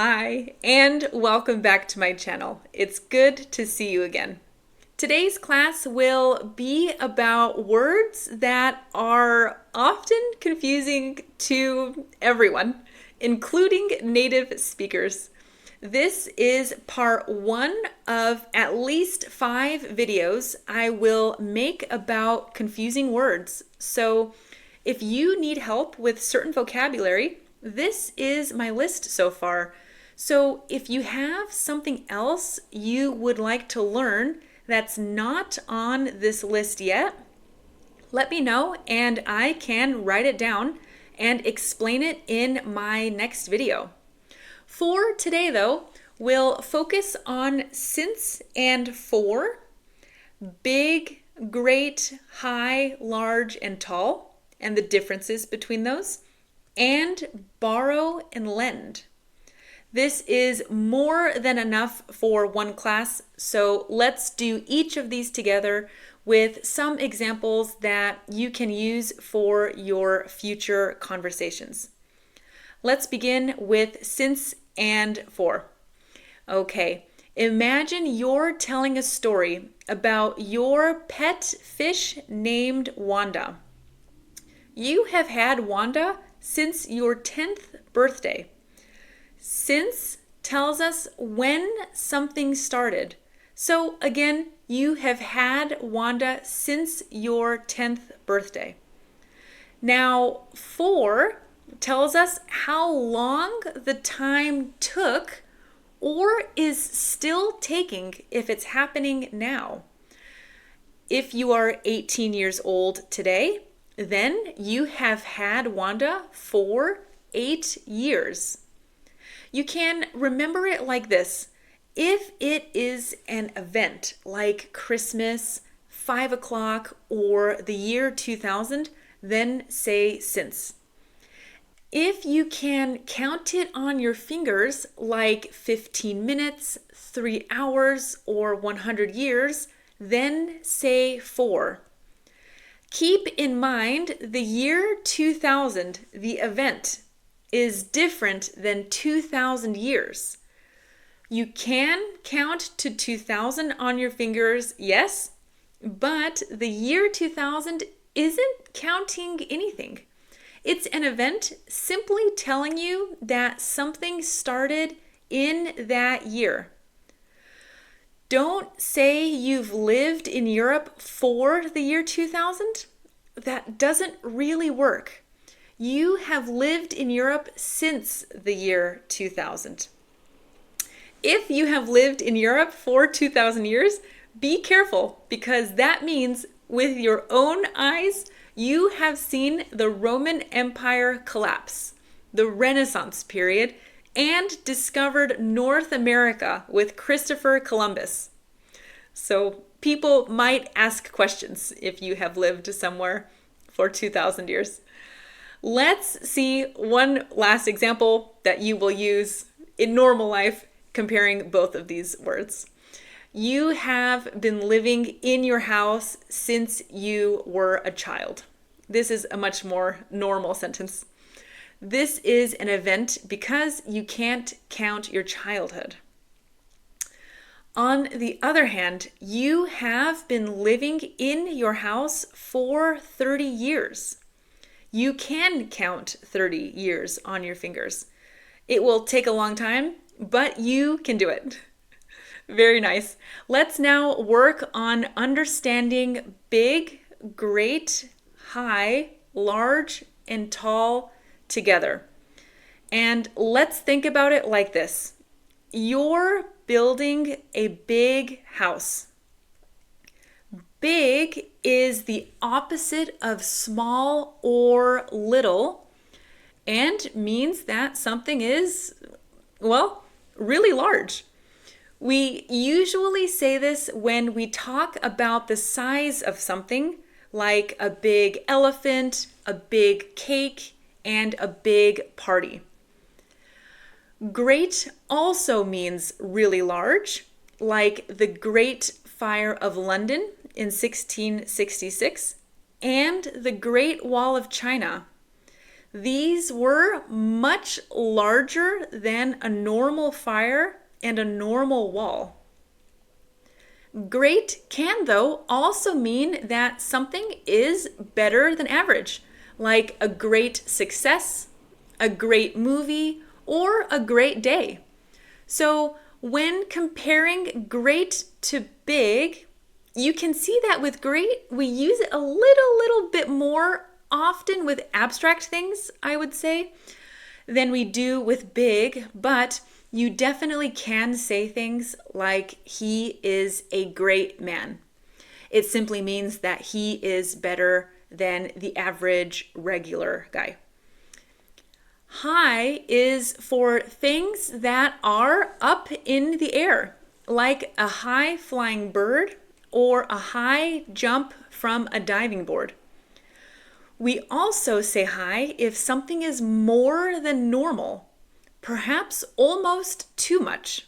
Hi, and welcome back to my channel. It's good to see you again. Today's class will be about words that are often confusing to everyone, including native speakers. This is part one of at least 5 videos I will make about confusing words. So if you need help with certain vocabulary, this is my list so far. So if you have something else you would like to learn that's not on this list yet, let me know and I can write it down and explain it in my next video. For today though, we'll focus on since and for, big, great, high, large, and tall, and the differences between those, and borrow and lend. This is more than enough for one class, so let's do each of these together with some examples that you can use for your future conversations. Let's begin with since and for. Okay, imagine you're telling a story about your pet fish named Wanda. You have had Wanda since your 10th birthday. Since tells us when something started. So again, you have had Wanda since your 10th birthday. Now, for tells us how long the time took or is still taking if it's happening now. If you are 18 years old today, then you have had Wanda for 8 years. You can remember it like this. If it is an event like Christmas, 5 o'clock, or the year 2000, then say since. If you can count it on your fingers like 15 minutes, 3 hours, or 100 years, then say for. Keep in mind the year 2000, the event, is different than 2,000 years. You can count to 2000 on your fingers, yes, but the year 2000 isn't counting anything. It's an event simply telling you that something started in that year. Don't say you've lived in Europe for the year 2000. That doesn't really work. You have lived in Europe since the year 2000. If you have lived in Europe for 2,000 years, be careful because that means with your own eyes, you have seen the Roman Empire collapse, the Renaissance period, and discovered North America with Christopher Columbus. So people might ask questions if you have lived somewhere for 2,000 years. Let's see one last example that you will use in normal life comparing both of these words. You have been living in your house since you were a child. This is a much more normal sentence. This is an event because you can't count your childhood. On the other hand, you have been living in your house for 30 years. You can count 30 years on your fingers. It will take a long time, but you can do it. Very nice. Let's now work on understanding big, great, high, large, and tall together. And let's think about it like this. You're building a big house. Big is the opposite of small or little and means that something is, well, really large. We usually say this when we talk about the size of something, like a big elephant, a big cake, and a big party. Great also means really large, like the Great Fire of London in 1666 and the Great Wall of China. These were much larger than a normal fire and a normal wall. Great can, though, also mean that something is better than average, like a great success, a great movie, or a great day. So when comparing great to big, you can see that with great, we use it a little bit more often with abstract things, I would say, than we do with big, but you definitely can say things like, he is a great man. It simply means that he is better than the average regular guy. High is for things that are up in the air, like a high flying bird or a high jump from a diving board. We also say high if something is more than normal, perhaps almost too much.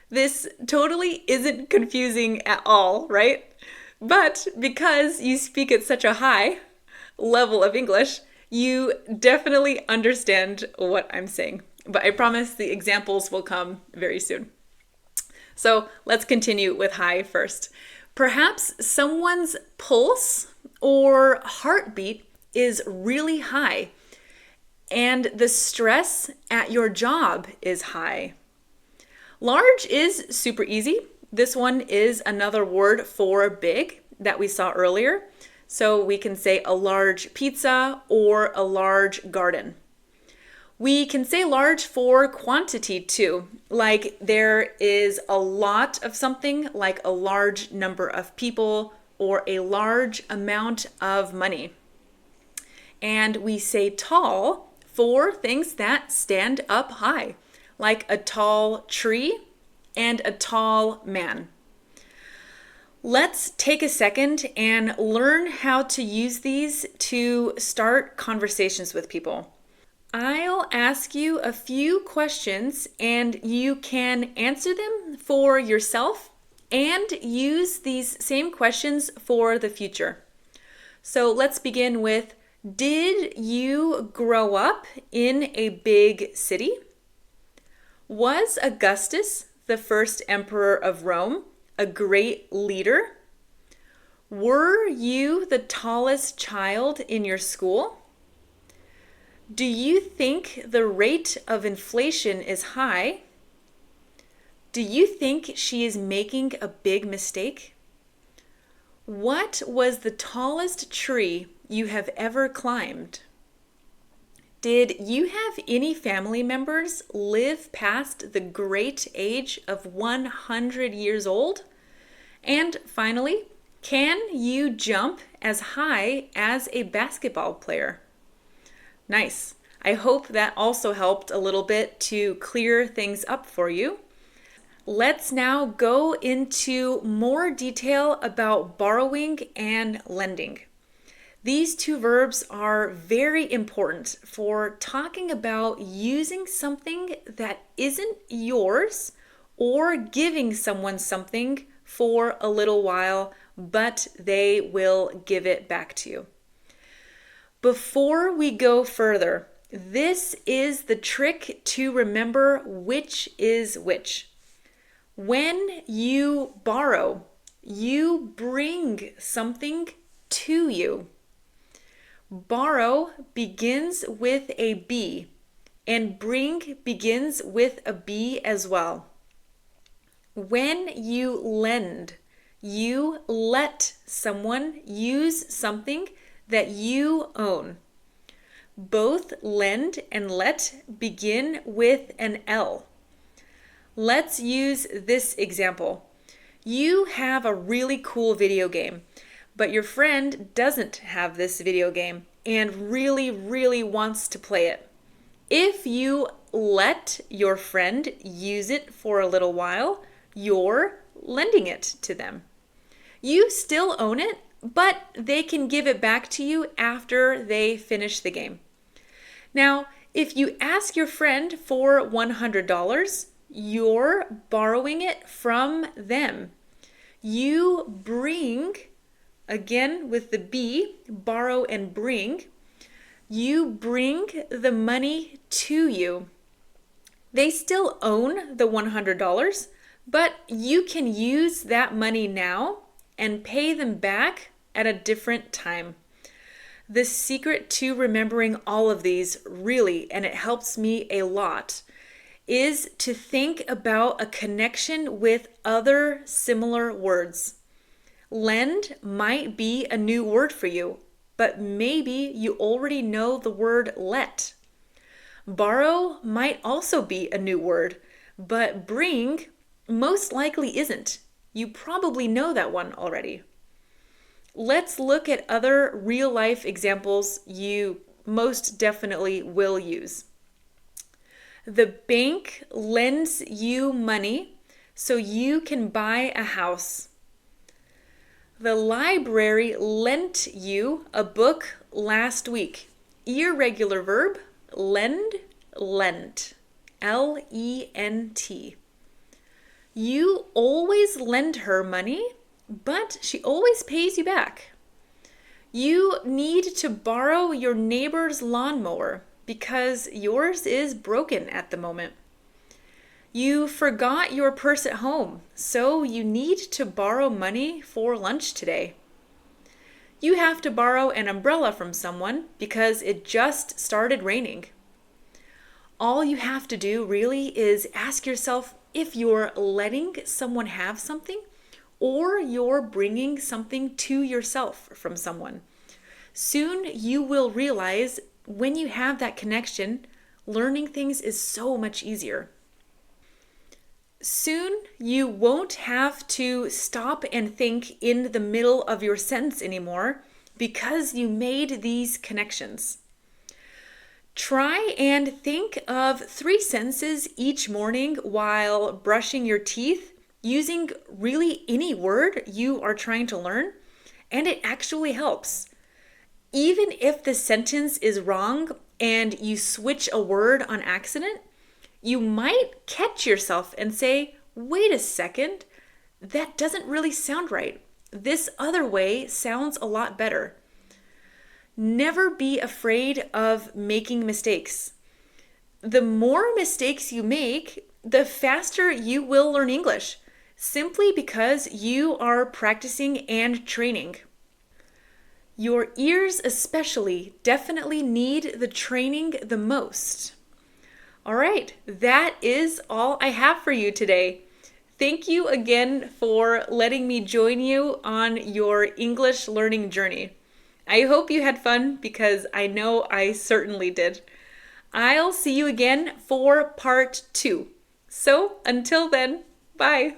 This totally isn't confusing at all, right? But because you speak at such a high level of English, you definitely understand what I'm saying. But I promise the examples will come very soon. So let's continue with high first. Perhaps someone's pulse or heartbeat is really high, and the stress at your job is high. Large is super easy. This one is another word for big that we saw earlier. So we can say a large pizza or a large garden. We can say large for quantity too, like there is a lot of something, like a large number of people or a large amount of money. And we say tall for things that stand up high, like a tall tree and a tall man. Let's take a second and learn how to use these to start conversations with people. I'll ask you a few questions and you can answer them for yourself and use these same questions for the future. So let's begin with, did you grow up in a big city? Was Augustus, the first emperor of Rome, a great leader? Were you the tallest child in your school? Do you think the rate of inflation is high? Do you think she is making a big mistake? What was the tallest tree you have ever climbed? Did you have any family members live past the great age of 100 years old? And finally, can you jump as high as a basketball player? Nice. I hope that also helped a little bit to clear things up for you. Let's now go into more detail about borrowing and lending. These two verbs are very important for talking about using something that isn't yours or giving someone something for a little while, but they will give it back to you. Before we go further, this is the trick to remember which is which. When you borrow, you bring something to you. Borrow begins with a B, and bring begins with a B as well. When you lend, you let someone use something that you own. Both lend and let begin with an L. Let's use this example. You have a really cool video game, but your friend doesn't have this video game and really wants to play it. If you let your friend use it for a little while, you're lending it to them. You still own it, but they can give it back to you after they finish the game. Now, if you ask your friend for $100, you're borrowing it from them. You bring, again with the B, borrow and bring, You bring the money to you. They still own the $100, but you can use that money now and pay them back at a different time. The secret to remembering all of these, really, and it helps me a lot, is to think about a connection with other similar words. Lend might be a new word for you, but maybe you already know the word let. Borrow might also be a new word, but bring most likely isn't. You probably know that one already. Let's look at other real-life examples you most definitely will use. The bank lends you money so you can buy a house. The library lent you a book last week. Irregular verb, lend, lent. L-E-N-T. You always lend her money, but she always pays you back. You need to borrow your neighbor's lawnmower because yours is broken at the moment. You forgot your purse at home, so you need to borrow money for lunch today. You have to borrow an umbrella from someone because it just started raining. All you have to do really is ask yourself if you're letting someone have something or you're bringing something to yourself from someone. Soon you will realize when you have that connection, learning things is so much easier. Soon you won't have to stop and think in the middle of your sentence anymore because you made these connections. Try and think of 3 sentences each morning while brushing your teeth using really any word you are trying to learn, and it actually helps. Even if the sentence is wrong and you switch a word on accident, you might catch yourself and say, wait a second, that doesn't really sound right. This other way sounds a lot better. Never be afraid of making mistakes. The more mistakes you make, the faster you will learn English, simply because you are practicing and training. Your ears especially definitely need the training the most. All right, that is all I have for you today. Thank you again for letting me join you on your English learning journey. I hope you had fun because I know I certainly did. I'll see you again for part 2. So until then, bye.